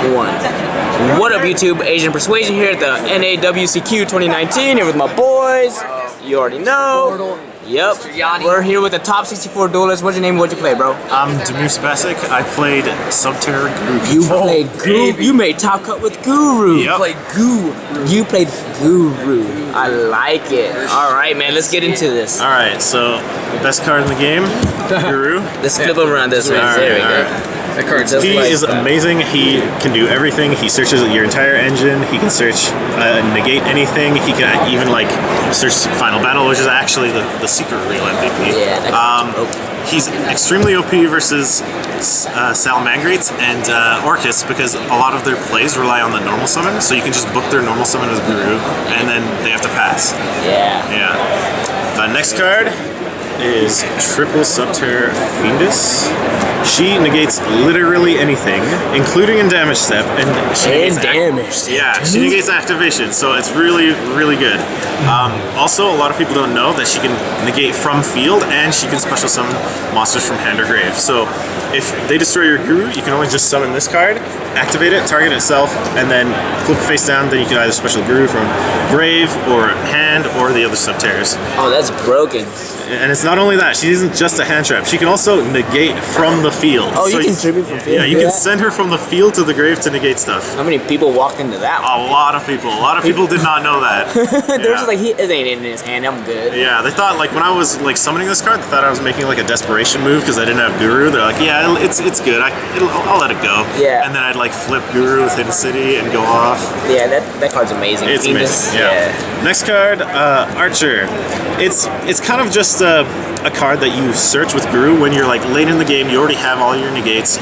1. What up, YouTube? Asian Persuasion here at the NAWCQ 2019. Here with my boys. You already know. Yep. We're here with the top 64 duelists. What's your name? What'd you play, bro? I'm Damir Subasic. I played Subterror Guru. You played Guru. You made top cut with Guru. Yep. You played Guru. You played Guru. I like it. All right, man. Let's get into this. All right. So, best card in the game, Guru. Let's flip him around this way. There we go. That card just he is amazing. He can do everything. He searches your entire engine. He can search, negate anything. He can even like search Final Battle, which is actually the secret real MVP. Yeah. He's extremely OP versus Salamangrates and Orcus because a lot of their plays rely on the normal summon. So you can just book their normal summon with Guru, and then they have to pass. Yeah. Yeah. The next card is Triple Subterror Fiendus. She negates literally anything, including in damage step, and she negates she negates activation, so it's really, really good. Also, a lot of people don't know that she can negate from field, and she can special summon monsters from hand or grave. So if they destroy your Guru, you can only just summon this card, activate it, target itself, and then flip face down. Then you can either special Guru from grave or hand or the other Subterrors. Oh, that's broken. And it's not only that, she isn't just a hand trap. She can also negate from the field. Oh, you can tribute from field? Yeah, you can send her from the field to the grave to negate stuff. How many people walked into that one? A lot of people. A lot of people did not know that. They're just like, it ain't in his hand, I'm good. Yeah, they thought, like, when I was, like, summoning this card, they thought I was making, like, a desperation move because I didn't have Guru. They're like, yeah, it's good. I'll let it go. Yeah. And then I'd, like, flip Guru with Hidden City and go off. Yeah, that card's amazing. It's amazing, yeah. Next card, Archer. It's kind of just a card that you search with Guru when you're like late in the game. You already have all your negates.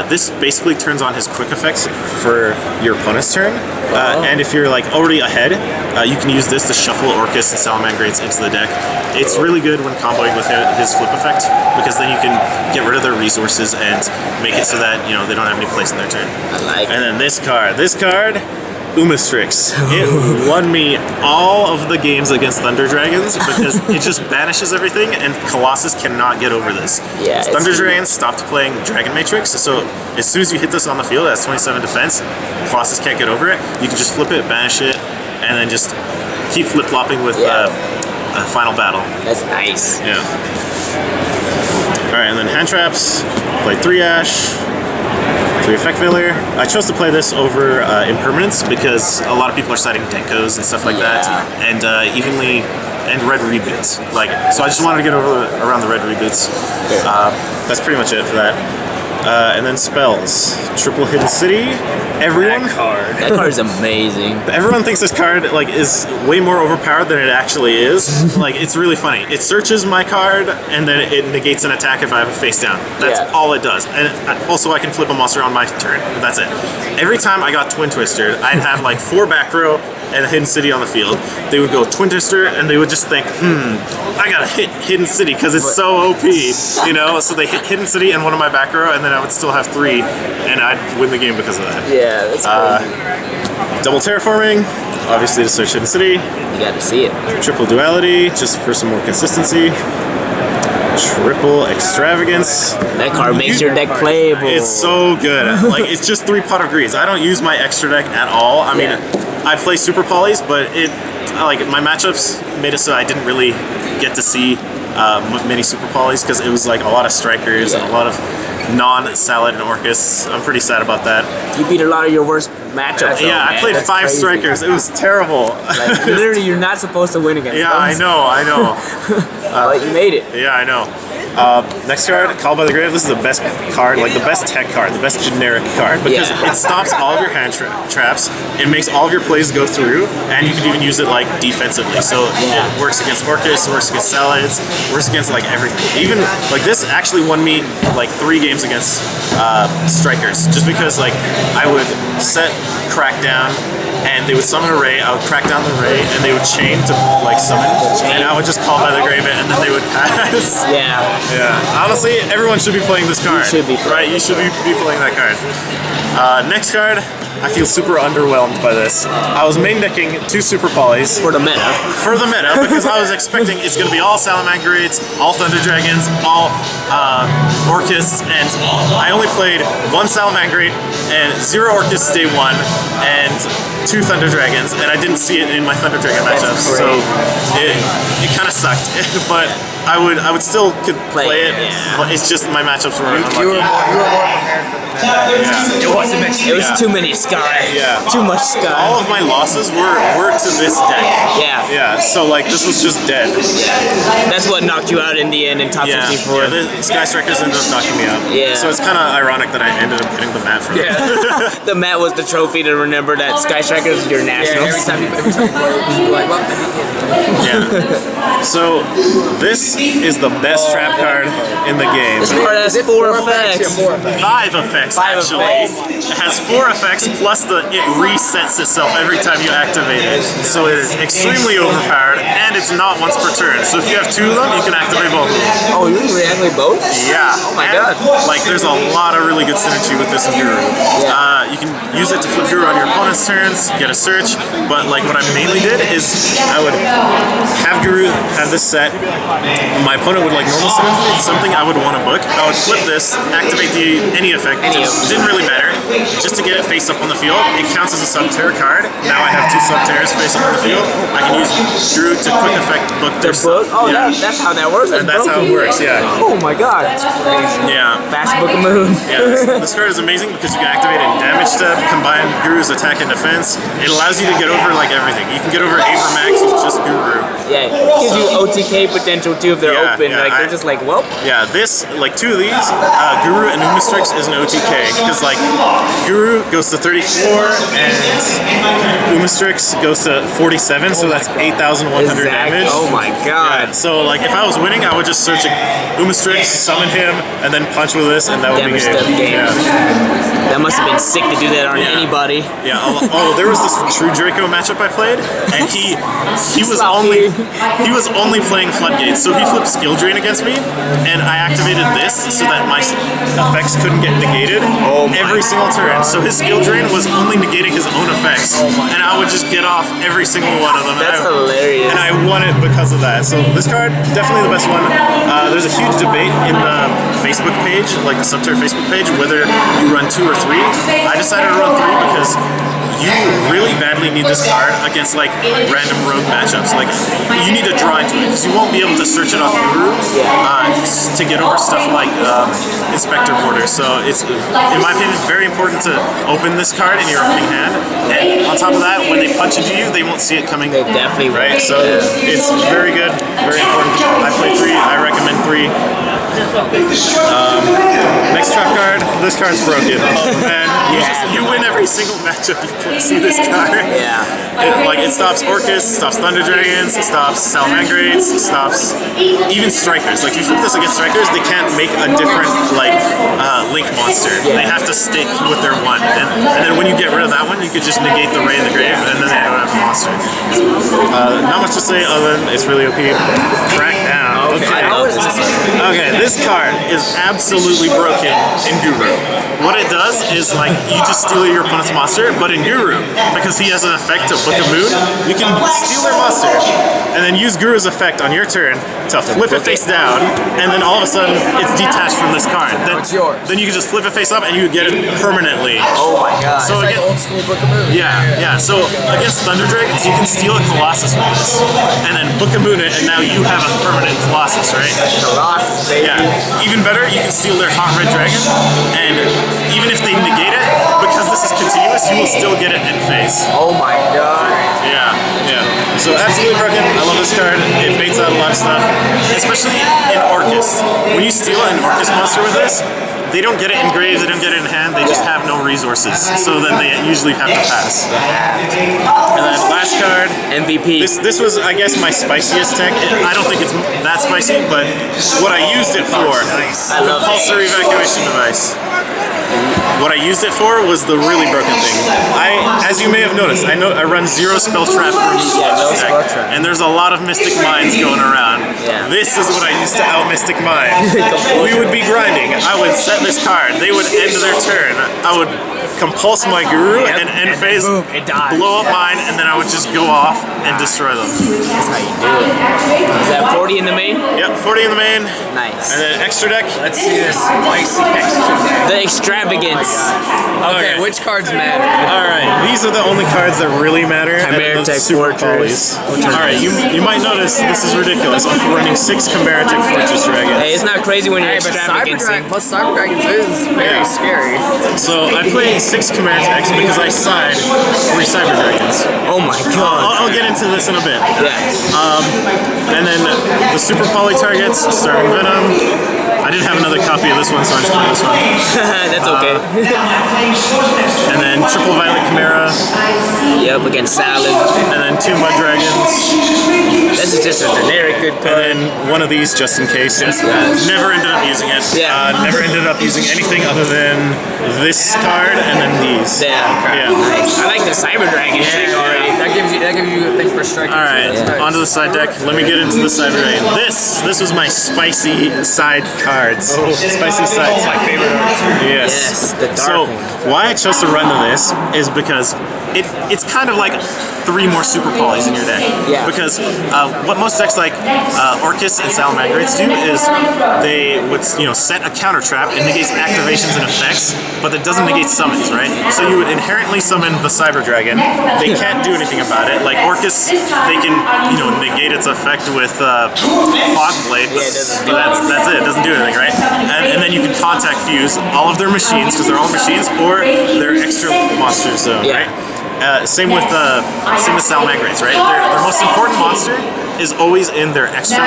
This basically turns on his quick effects for your opponent's turn. And if you're like already ahead, you can use this to shuffle Orcus and Salamangrates into the deck. It's really good when comboing with his flip effect because then you can get rid of their resources and make it so that they don't have any place in their turn. I like it. And then this card. Umastrix. It won me all of the games against Thunder Dragons because it just banishes everything and Colossus cannot get over this. Yeah, Thunder Dragons stopped playing Dragon Matrix, so as soon as you hit this on the field, it has 27 defense, Colossus can't get over it. You can just flip it, banish it, and then just keep flip-flopping with Final Battle. That's nice. Yeah. Alright, and then hand traps, play 3 Ash. 3 effect failure. I chose to play this over Impermanence because a lot of people are citing Denkos and stuff like that, and and red reboots. So I just wanted to get around the red reboots. That's pretty much it for that. And then spells. Triple Hidden City. That card is amazing. Everyone thinks this card is way more overpowered than it actually is. It's really funny. It searches my card and then it negates an attack if I have a face down. That's all it does. And also I can flip a monster on my turn. That's it. Every time I got Twin Twister, I'd have 4 back row and a Hidden City on the field. They would go Twin Twister and they would just think, I gotta hit Hidden City because it's so OP, So they hit Hidden City and one of my back row, and then I would still have 3, and I'd win the game because of that. Yeah, that's crazy. Double Terraforming, obviously to search Hidden City. You got to see it. Triple Duality, just for some more consistency. Triple Extravagance. That card makes your deck playable. It's so good. It's just 3 Pot of Greeds. I don't use my extra deck at all. I mean, I play Super Polys, but my matchups made it so I didn't really get to see many Super Polys because it was a lot of Strikers and a lot of non-Salad and Orcus. I'm pretty sad about that. You beat a lot of your worst matchups. Yeah, I played 5 Strikers. It was terrible. Literally, you're not supposed to win against them. I know. But you made it. Yeah, I know. Next card, Called by the Grave. This is the best card, the best tech card, the best generic card, because it stops all of your hand traps, it makes all of your plays go through, and you can even use it defensively. So it works against Orcus, works against Salads, works against everything. Even this actually won me 3 games against Strikers, just because I would set Crackdown, and they would summon a ray. I would crack down the ray, and they would chain to like summon, and I would just call by the grave it, and then they would pass. Yeah. Yeah. Honestly, everyone should be playing this card. You should be right. You should be playing that card. Next card. I feel super underwhelmed by this. I was main decking 2 super polys. For the meta. For the meta, because I was expecting it's going to be all Salamangreats, all Thunder Dragons, all Orcusts, and I only played 1 Salamangreat and 0 Orcusts day 1, and 2 Thunder Dragons, and I didn't see it in my Thunder Dragon matchups, so it kind of sucked. But I would still could play it. Yeah. But it's just my matchups were unlucky. You were more prepared for the meta. Yeah. It wasn't meant to It was too many Sky. Yeah. Too much Sky. All of my losses were to this deck. Yeah. Yeah, so like this was just dead. That's what knocked you out in the end in top 64. Yeah, the Sky Strikers ended up knocking me out. Yeah. So it's kind of ironic that I ended up getting the mat from it. The mat was the trophy to remember that Sky Strikers is your nationals. every time you play, you're like, well, Yeah. So this is the best trap card in the game. This card has 4 effects. 5 effects, actually. It has 4 effects plus it resets itself every time you activate it. So it is extremely overpowered, and it's not once per turn. So if you have 2 of them, you can activate both. Oh, you can reactivate both? Yeah. Oh my and, god. Like, there's a lot of really good synergy with this in Guru. You can use it to flip Guru on your opponent's turns, get a search, but like what I mainly did is I would have Guru have this set. My opponent would like normal summon something I would want to book. I would flip this, activate any effect. It didn't really matter. Just to get it face up on the field, it counts as a Subterror card. Now I have 2 Subterrors face up on the field. I can use Guru to quick effect book their book? Oh, yeah. that's how that works. And that's how it works, yeah. Oh my god. That's crazy. Yeah. Fast Book of Moon. Yeah, this card is amazing because you can activate it in damage step, combine Guru's attack and defense. It allows you to get over like everything. You can get over Avermax with just Guru. Yeah, it gives you OTK potential too if they're open. Like they're just like, well. Yeah, this, like 2 of these, Guru and Umistrix is an OTK because like Guru goes to 34 and Umistrix goes to 47, so that's 8,100 damage. Oh my god. Yeah, so like if I was winning, I would just search Umistrix, summon him, and then punch with this, and that would be game. Yeah. That must have been sick to do that on anybody. Yeah. Oh, there was this True Draco matchup I played, and he was only playing Floodgates, so he flipped Skill Drain against me, and I activated this so that my effects couldn't get negated every single turn. So his Skill Drain was only negating his own effects, and I would just get off every single one of them. That's hilarious. And I won it because of that. So this card, definitely the best one. There's a huge debate in the Facebook page, like the Subterror Facebook page, whether you run 2 or 3. I decided to run 3 because you really badly need this card against like random rogue matchups. Like you need to draw into it because you won't be able to search it off Guru to get over stuff like Inspector Borders. So it's, in my opinion, very important to open this card in your opening hand. And on top of that, when they punch into you, they won't see it coming. They definitely right. So it's very good, very important. I play 3. I recommend 3. Next trap card. This card's broken. Oh man, you win every single matchup you see this card. Yeah. It stops Orcus, stops Thunder Dragons, it stops Salamangreats, it stops even Strikers. Like if you flip this against Strikers, they can't make a different like Link monster. They have to stick with their one. And then when you get rid of that one, you could just negate the Ray in the Grave, and then they don't have a monster. Not much to say other than it's really OP. Crack down. Okay, this card is absolutely broken in Guru. What it does is like you just steal your opponent's monster, but in Guru, because he has an effect to Book of Moon, you can steal their monster and then use Guru's effect on your turn to flip it face down, and then all of a sudden it's detached from this card. It's yours. Then you can just flip it face up and you get it permanently. Oh my god. So It's like old school Book of Moon. yeah. So against Thunder Dragons, you can steal a Colossus with this, and then Book of Moon it, and now you have a permanent Colossus, right? Colossus, baby. Yeah. Even better, you can steal their Hot Red Dragon, and even if they negate it, because this is continuous, you will still get it in face. Oh my god. Yeah. So absolutely broken. I love this card. It baits out a lot of stuff, especially in Orcus. When you steal an Orcus monster with this, they don't get it in grave, they don't get it in hand, they just have no resources. So then they usually have to pass. And then last card. MVP. This was, I guess, my spiciest tech. I don't think it's that spicy, but what I used it for. I love Compulsory evacuation device. What I used it for was the really broken thing. As you may have noticed, I run 0 spell trap and there's a lot of Mystic Mines going around. Yeah. This is what I used to out Mystic Mine. We would be grinding. I would set this card. They would end their turn. I would compulse my guru and end phase, blow up mine, and then I would just go off and destroy them. That's how you do it. Is that 40 in the main? Yep, 40 in the main. Nice. And then extra deck. Let's see this spicy extra. The extravagance. Okay, which cards matter? Alright, these are the only cards that really matter. Chimera Tech Fortress. Alright, you might notice this is ridiculous. I'm running 6 Chimera Tech Fortress Dragons. Hey, it's not crazy when you're Hey, but extravagancing. plus Cyber Dragons is very scary. So I played 6 Chimera Techs because I side 3 Cyber Dragons. Oh my god. I'll get into this in a bit. Yes. And then the Super Poly targets, Starving Venom. I didn't have another copy of this one, so I just played this one. That's okay. And then Triple Violet Chimera. Yep, against Salad. And then 2 Mud Dragons. This is just a generic good And card. then one of these just in case. Yes. Never ended up using it. Yeah. Never ended up using anything other than this card and then these. Yeah. Nice. I like the Cyber Dragon trick already. That gives you a thing for striking. Alright, onto the side deck. Let me get into the Cyber Dragon. This was my spicy side cards. Spicy side. My favorite art too. Yes, the dark So one. why I chose to run to this is because it's kind of like 3 more Super Polys in your deck. Yeah. Because what most decks like Orcus and Salamangreats do is they would set a counter trap. It negates activations and effects, but it doesn't negate summons, right? So you would inherently summon the Cyber Dragon. They can't do anything about it. Like Orcus, they can negate its effect with Fog Blade. But that's it. It doesn't do anything, right? And then you can contact fuse all of their machines because they're all machines, or their extra monsters, right? Same with Salamangreats, right? Their most important monster is always in their extra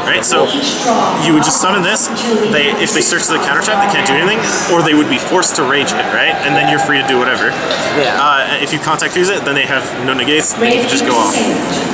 right? So you would just summon this. If they search the counter trap, they can't do anything, or they would be forced to rage it, right? And then you're free to do whatever. If you contact fuse it, then they have no negates. Then you can just go off.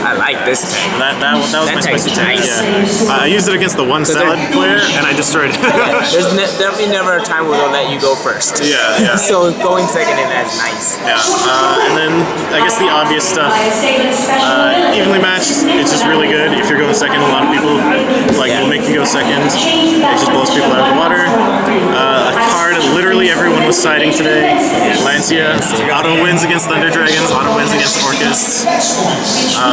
I like this tech. That was my spicy tech. Nice. I used it against the one Salad player, and I destroyed it. There's definitely never a time where they'll let you go first. Yeah. So going second in that's nice. Yeah, and then I guess the obvious stuff. Evenly matched, it's just really good. If you're going second, a lot of people will make you go second. It just blows people out of the water. A card literally everyone was siding today. Lancia. Auto wins against Thunder Dragons, auto wins against Orcus.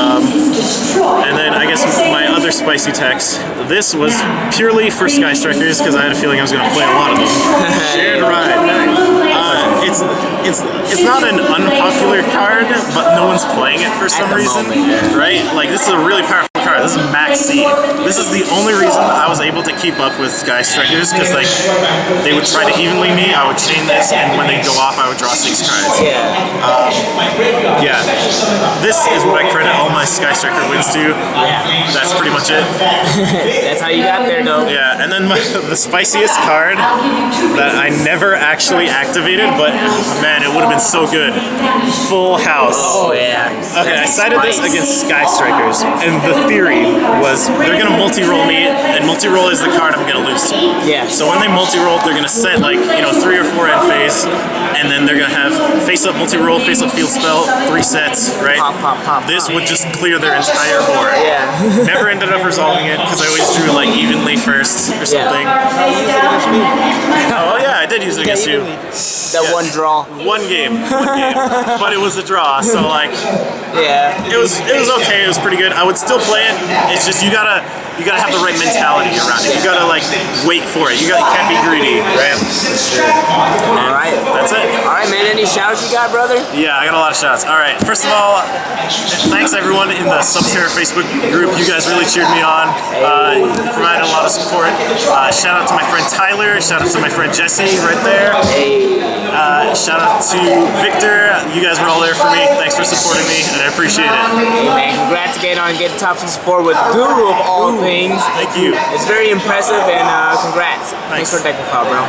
And then I guess my other spicy techs. This was purely for Sky Strikers because I had a feeling I was going to play a lot of them. Shared Ride. It's not an unpopular card, but no one's playing it for some reason, right? Like this is a really powerful card. This is Max C. This is the only reason I was able to keep up with Sky Strikers because they would try to evenly me. I would chain this, and when they go off, I would draw 6 cards. This is what I credit all my Sky Striker wins to. That's pretty much it. That's how you got there, though. Yeah, and then the spiciest card that I never actually activated, but man, it would have been so good. Full House. Oh yeah. Okay, I sided this against Sky Strikers, and the theory was they're gonna multi-roll me, and multi-roll is the card I'm gonna lose to. Yeah. So when they multi-roll, they're gonna set 3 or 4 end phase, and then they're gonna have face-up multi-roll, face-up field spell, 3 sets, right? Pop. This would just clear their entire board. Yeah. Never ended up resolving it because I always drew evenly first or something. Oh yeah, I did use it against you. That one draw. One game, but it was a draw. So Yeah. it was okay. It was pretty good. I would still play it. It's just you gotta have the right mentality around it. You gotta wait for it. You can't be greedy, right? All right. That's it. All right, man. Any shouts you got, brother? Yeah, I got a lot of shots. All right. First of all, thanks everyone in the Subterror Facebook group. You guys really cheered me on. You provided a lot of support. Shout out to my friend Tyler. Shout out to my friend Jesse right there. Shout out to Victor. You guys were all there for me. Thanks for supporting me, and I appreciate it. Hey, man. Congrats again on getting top 64 with Guru of all things. Thank you. It's very impressive, and congrats. Thanks for the deck file, bro.